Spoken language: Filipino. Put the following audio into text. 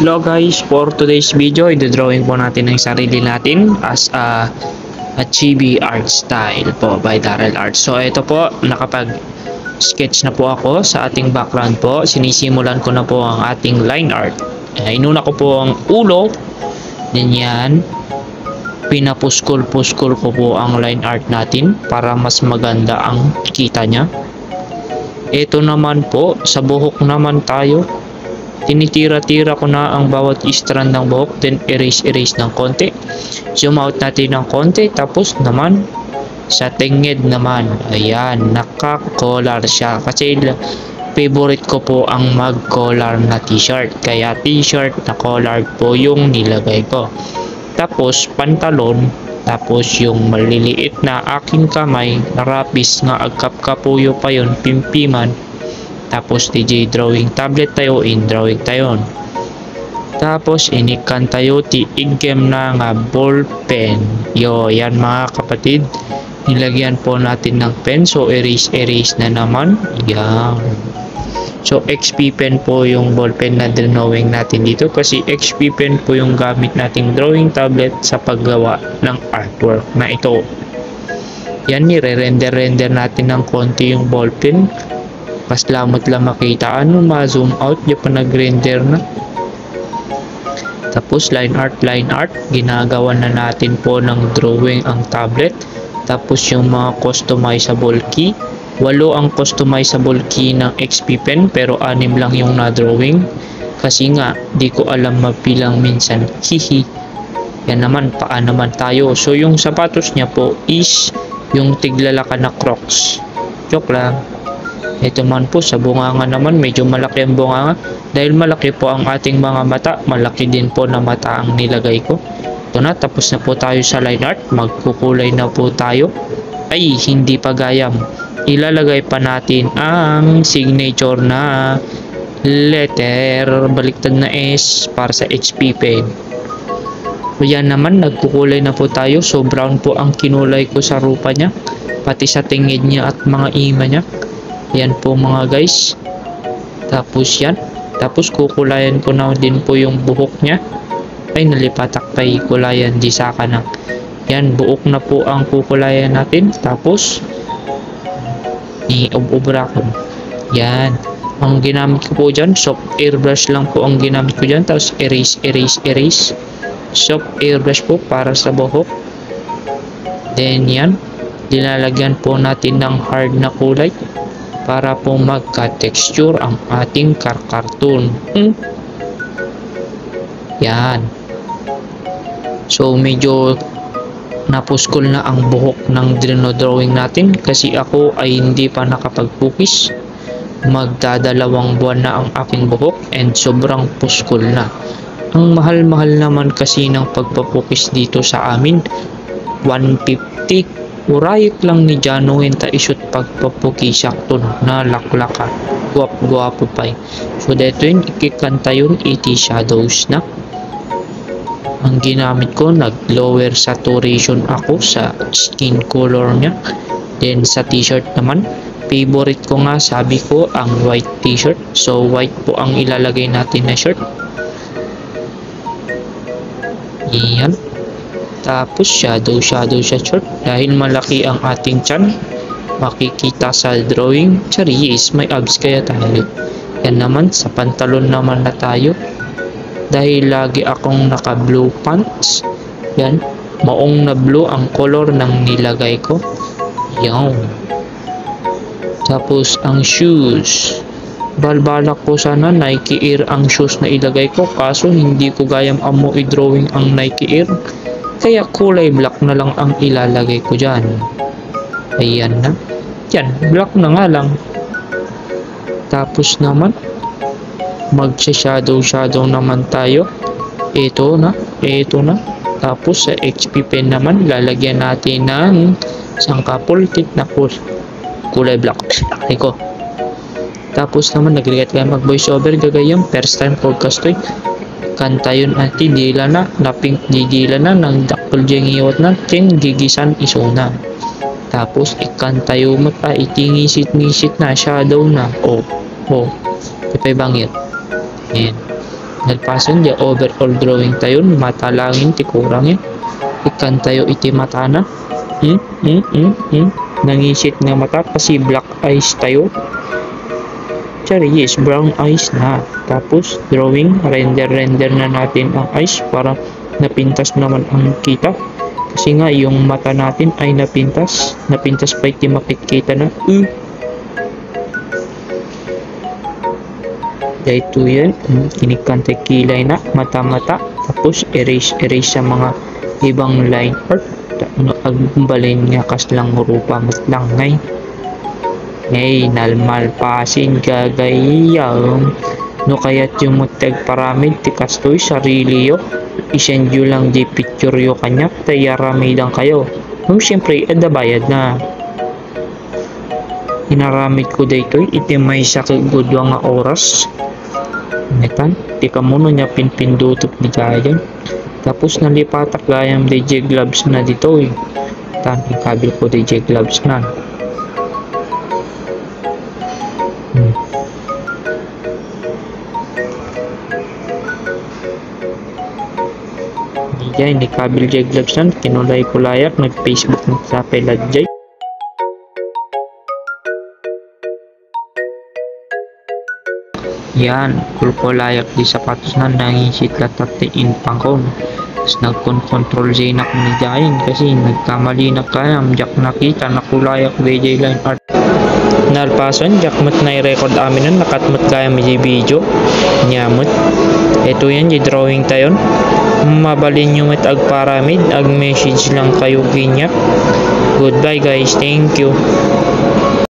Hello guys, for today's video, i-drawing po natin ang sarili natin as a chibi art style po by Daryl Art. So ito po, nakapag-sketch na po ako sa ating background po. Sinisimulan ko na po ang ating line art. Inuna ko po ang ulo, ganyan. Pinapuskol-puskol ko po ang line art natin para mas maganda ang kita niya. Ito naman po, sa buhok naman tayo. Tinitira-tira ko na ang bawat strand ng buhok, then erase ng konti. Zoom out natin ng konti, tapos naman sa tingid naman, ayan, naka-collar siya kasi favorite ko po ang mag-collar na t-shirt, kaya t-shirt na collar po yung nilagay ko. Tapos pantalon, tapos yung maliliit na aking kamay, narapis nga agkap-kapuyo pa yun, pimpiman. Tapos DJ drawing tablet tayo, in drawing tayo. Tapos inikan tayo ti igem na nga ball pen. Yan mga kapatid, nilagyan po natin ng pen, so erase na naman. Yan. So XP pen po yung ball pen na drawing natin dito, kasi XP pen po yung gamit nating drawing tablet sa paggawa ng artwork na ito. Yan, nire-render natin ng konti yung ball pen. Pas lamot lang makita, ma-zoom out, yung pa nag-render na. Tapos line art, ginagawa na natin po ng drawing ang tablet. Tapos yung mga customizable key, 8 ang customizable key ng XP pen, pero 6 lang yung na-drawing. Kasi nga, di ko alam mapilang minsan, hihi. Yan naman, paa naman tayo. So yung sapatos niya po is yung tiglalaka na Crocs. Joke lang. Ito man po sa bunganga naman, medyo malaki ang bunganga. Dahil malaki po ang ating mga mata, malaki din po na mata ang nilagay ko. Ito na, tapos na po tayo sa line art. Magkukulay na po tayo. Ay, hindi pa gayam. Ilalagay pa natin ang signature na letter, baliktad na S para sa HP pen. So yan naman, nagkukulay na po tayo. So brown po ang kinulay ko sa rupa niya, pati sa tingid niya at mga ima niya. Yan po mga guys. Tapos yan. Tapos kukulayan ko na din po yung buhok niya. Ay, nalipatak pa ikulayan di sa kanang. Yan, buhok na po ang kukulayan natin. Tapos i-ubra ko. Yan. Ang ginamit ko po dyan, soft airbrush lang po ang ginamit ko dyan. Tapos erase. Soft airbrush po para sa buhok. Then yan. Dinalagyan po natin ng hard na kulay para po magka-texture ang ating cartoon. Yan. So medyo napuskol na ang buhok ng drawing natin, kasi ako ay hindi pa nakapag-focus. Magdadalawang buwan na ang aking buhok and sobrang puskol na. Ang mahal-mahal naman kasi ng pagpapukis dito sa amin, 150. Urayik lang ni Januin ta isut pagpapuki sakto na laklaka. Guwapo pa. So dito yun, ikikanta yun, 80 shadows na. Ang ginamit ko, nag-lower saturation ako sa skin color niya. Then sa t-shirt naman, favorite ko nga, sabi ko, ang white t-shirt. So white po ang ilalagay natin na shirt. Iyan. Tapos shadow sa short, dahil malaki ang ating tiyan, makikita sa drawing. Charis, may abs kaya tayo. Yan naman, sa pantalon naman na tayo, dahil lagi akong naka blue pants. Yan, maong na blue ang color ng nilagay ko. Yan. Tapos ang shoes, balbalak ko sana Nike Air ang shoes na ilagay ko, kaso hindi ko gayam amo i-drawing ang Nike Air, kaya kulay black na lang ang ilalagay ko dyan. Ayan na. Yan, black na nga lang. Tapos naman, magsha-shadow naman tayo. Ito na. Tapos sa HP pen naman, lalagyan natin ng sangkapul tip na kulay black. Iko. Tapos naman, nag-react kayo mag-voice over, gagayang first time podcast to. Kanta yun ati dila na naping didila na ng dakpol jengiyot na ting gigisan isona. Tapos ikanta yung mata itingisit-ngisit na shadow na. Tipay bangit. Ayan. Nalpasan di overall drawing tayo, mata langin ti kurangin. Ikan tayo iti mata na. Nangisit nga mata kasi black eyes tayo. Sorry, yes, brown eyes na. Tapos drawing, render na natin ang eyes para napintas naman ang kita. Kasi nga yung mata natin ay napintas pa iti makikita na. Dahito yan, kinikantay kilay na, mata-mata, tapos erase sa mga ibang line art. Agbalin nga kaslang rupa matlang ngay. Ngay, nalmalpasin gagayaw. No kaya't yung mutag paramid, tikastoy, sarili yo. Isendyo lang di picture yo kanyak, tayaramidang kayo. No, syempre, adabayad na. Inaramid ko daytoy, iti may sakigudwa nga oras. Netan, tika muna niya pinpindutot ni gayan. Tapos nalipatak gayam DJ gloves na dito eh. Tan, ikabil ko DJ gloves na. Diyan, ikabil DJ gloves na. Kinulay ko layak, nag-Facebook sa pelad jay. Yan, kulpo layak di sapatos na nangisit latatiin pangkon. Tapos nagkon-control Z na kumigayin kasi nagkamali na kayam. Jack nakita na kulayak DJ line art. Nalpason, jack mat na i-record amin nun. Nakatmat kayam di video. Nyamot. Ito yan, di drawing tayon. Mabalin nyo mat ag paramid. Ag message lang kayo ganyak. Goodbye guys, thank you.